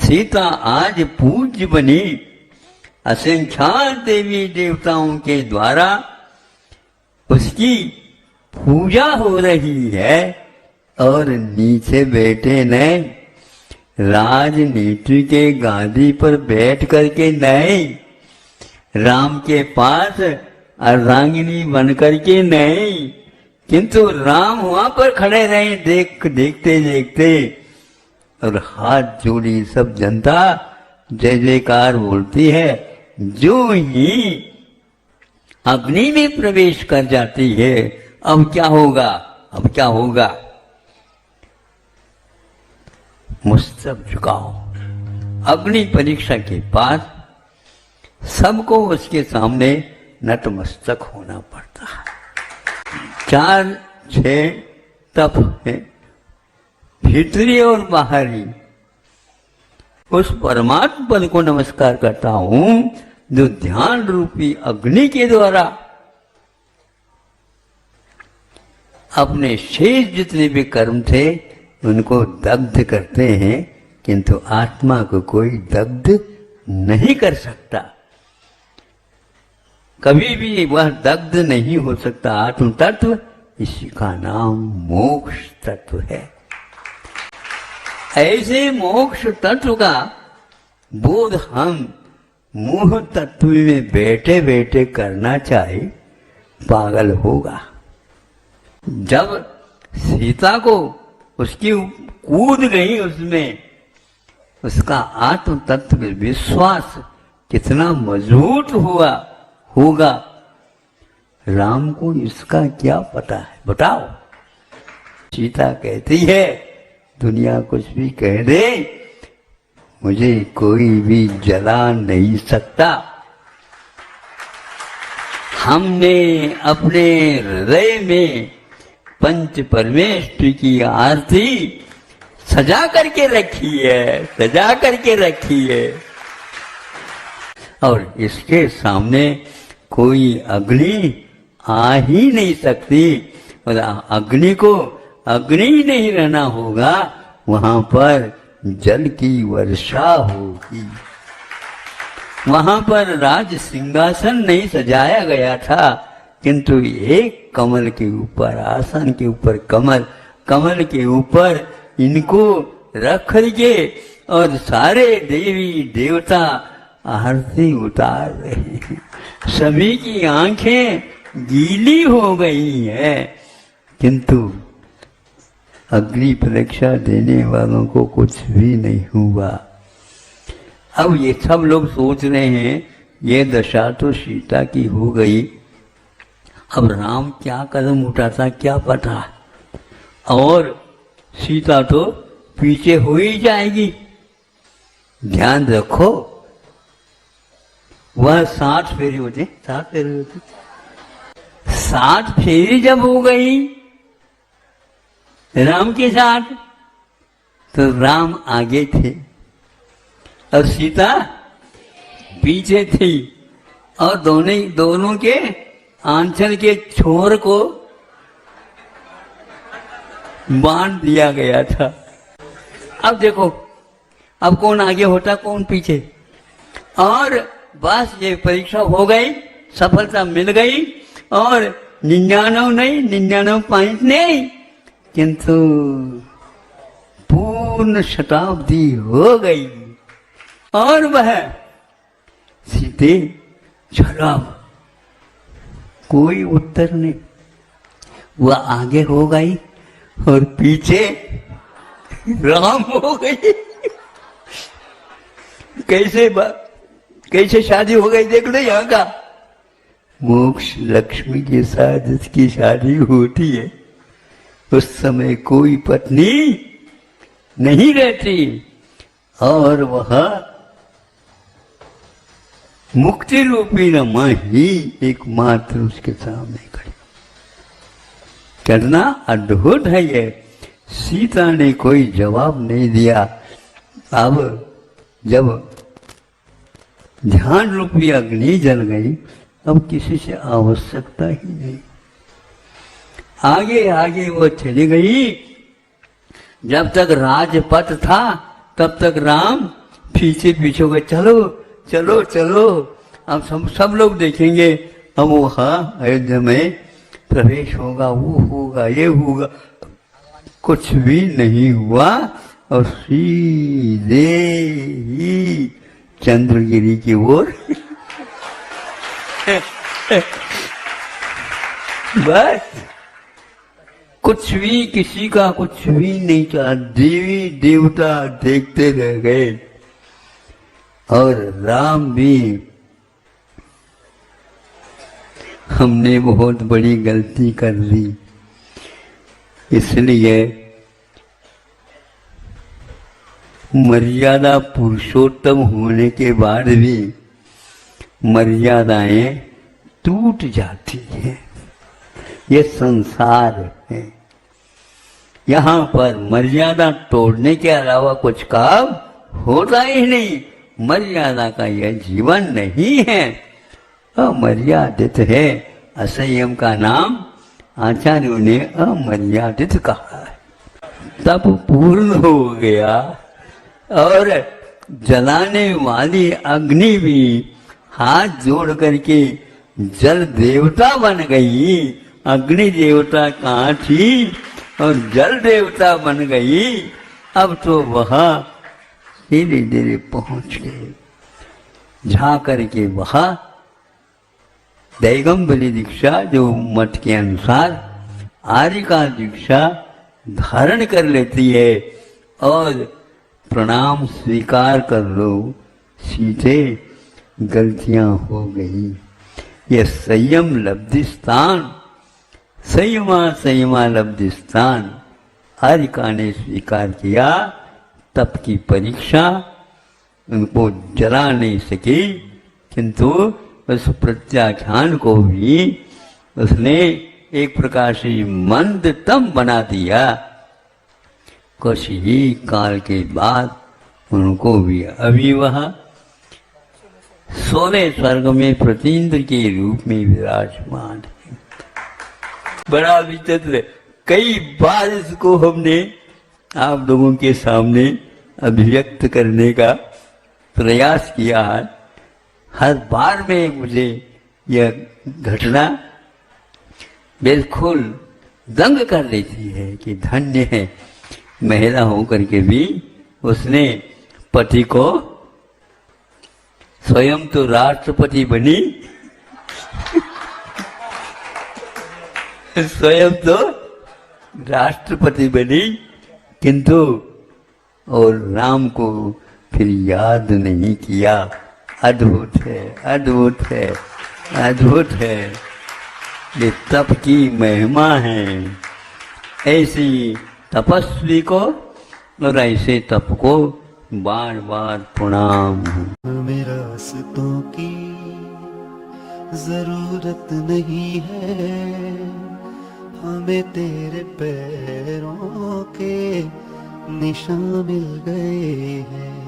सीता आज पूज्य बनी, असंख्यात देवी देवताओं के द्वारा उसकी पूजा हो रही है। और नीचे बैठे ने राजनीति के गादी पर बैठ करके नहीं, राम के पास अर्धांगिनी बन करके नहीं, किंतु राम वहां पर खड़े रहे देखते देखते, और हाथ जोड़ी सब जनता जय जयकार बोलती है। जो ही अग्नि में प्रवेश कर जाती है, अब क्या होगा, अब क्या होगा? मस्तक झुकाओ। अग्नि परीक्षा के बाद सबको उसके सामने नतमस्तक होना पड़ता है। 4-6 तप है, भीतरी और बाहरी। उस परमात्मा पद को नमस्कार करता हूं जो ध्यान रूपी अग्नि के द्वारा अपने शेष जितने भी कर्म थे उनको दग्ध करते हैं, किंतु आत्मा को कोई दग्ध नहीं कर सकता। कभी भी वह दग्ध नहीं हो सकता। आत्म तत्व, इसी का नाम मोक्ष तत्व है। ऐसे मोक्ष तत्व का बोध हम मोह तत्व में बैठे बैठे करना चाहे, पागल होगा। जब सीता को उसकी कूद गई उसमें, उसका आत्म तत्व में विश्वास कितना मजबूत हुआ होगा, राम को इसका क्या पता है, बताओ। सीता कहती है दुनिया कुछ भी कह दे, मुझे कोई भी जला नहीं सकता। हमने अपने हृदय में पंच परमेश्वर की आरती सजा करके रखी है, सजा करके रखी है, और इसके सामने कोई अग्नि आ ही नहीं सकती। और अग्नि को अग्नि नहीं रहना होगा, वहां पर जल की वर्षा होगी। वहां पर राज सिंहासन नहीं सजाया गया था, किंतु एक कमल के ऊपर, आसन के ऊपर कमल, कमल के ऊपर इनको रख के और सारे देवी देवता आरती उतार रहे हैं। सभी की आंखें गीली हो गई है, किंतु अग्नि परीक्षा देने वालों को कुछ भी नहीं हुआ। अब ये सब लोग सोच रहे हैं ये दशा तो सीता की हो गई, अब राम क्या कदम उठाता क्या पता, और सीता तो पीछे हो ही जाएगी। ध्यान रखो, वह 7 फेरी होते, 7 फेरी होते, 7 फेरी जब हो गई राम के साथ, तो राम आगे थे और सीता पीछे थी, और दोनों के आंचल के छोर को बांध दिया गया था। अब देखो, अब कौन आगे होता कौन पीछे, और बस ये परीक्षा हो गई, सफलता मिल गई, और 99 पॉइंट नहीं, किंतु पूर्ण शताब्दी हो गई, और वह सीधे चला, कोई उत्तर नहीं। वह आगे हो गई और पीछे राम हो गई। कैसे शादी हो गई देख लो यहाँ का। मोक्ष लक्ष्मी के साथ जिसकी शादी होती है, उस समय कोई पत्नी नहीं रहती, और वह मुक्ति रूपी रमा ही एकमात्र उसके सामने खड़ी। करना अद्भुत है ये। सीता ने कोई जवाब नहीं दिया। अब जब ध्यान रूपी अग्नि जल गई, अब किसी से आवश्यकता ही नहीं। आगे आगे वो चली गई। जब तक राजपथ था तब तक राम पीछे पीछे हो गए, चलो चलो चलो, अब सब लोग देखेंगे। हम वहाँ अयोध्या में प्रवेश होगा, वो होगा, ये होगा, कुछ भी नहीं हुआ। और सीधे ही चंद्रगिरी की ओर बस कुछ भी, किसी का कुछ भी नहीं था। देवी देवता देखते रह गए। और राम भी, हमने बहुत बड़ी गलती कर ली, इसलिए मर्यादा पुरुषोत्तम होने के बाद भी मर्यादाएं टूट जाती हैं। ये संसार है, यहाँ पर मर्यादा तोड़ने के अलावा कुछ काम होता ही नहीं। मर्यादा का यह जीवन नहीं है, अमर्यादित है। असंयम का नाम आचार्यों ने अमर्यादित कहा है। तब पूर्ण हो गया और जलाने वाली अग्नि भी हाथ जोड़ करके जल देवता बन गई। अग्नि देवता कहाँ थी और जल देवता बन गई। अब तो वहाँ धीरे धीरे पहुंच गए। जा करके वहाँ दैगम्बरी दीक्षा, जो मत के अनुसार आर्य का दीक्षा धारण कर लेती है और प्रणाम स्वीकार कर लो, सीधे गलतियां हो गई। यह संयम लब्धि स्थान, संयमा लब्धि स्थान आर्य का ने स्वीकार किया। तप की परीक्षा उनको जला नहीं सकी, किंतु उस प्रत्याख्यान को भी उसने एक प्रकार से मंदतम बना दिया। कुछ ही काल के बाद उनको भी अभी वह 16वें स्वर्ग में प्रतीन्द्र के रूप में विराजमान है। बड़ा विचित्र, कई बार इसको हमने आप लोगों के सामने अभिव्यक्त करने का प्रयास किया है। हर बार में मुझे यह घटना बिल्कुल दंग कर लेती है कि धन्य है, महिला होकर के भी उसने पति को, स्वयं तो राष्ट्रपति बनी स्वयं तो राष्ट्रपति बनी, किंतु और राम को फिर याद नहीं किया। अद्भुत है, अद्भुत है, अद्भुत है। ये तप की महिमा है। ऐसी तपस्वी को और ऐसे तप को बार बार प्रणाम। हमें रास्तों की जरूरत नहीं है, हमें तेरे पैरों के निशान मिल गए हैं।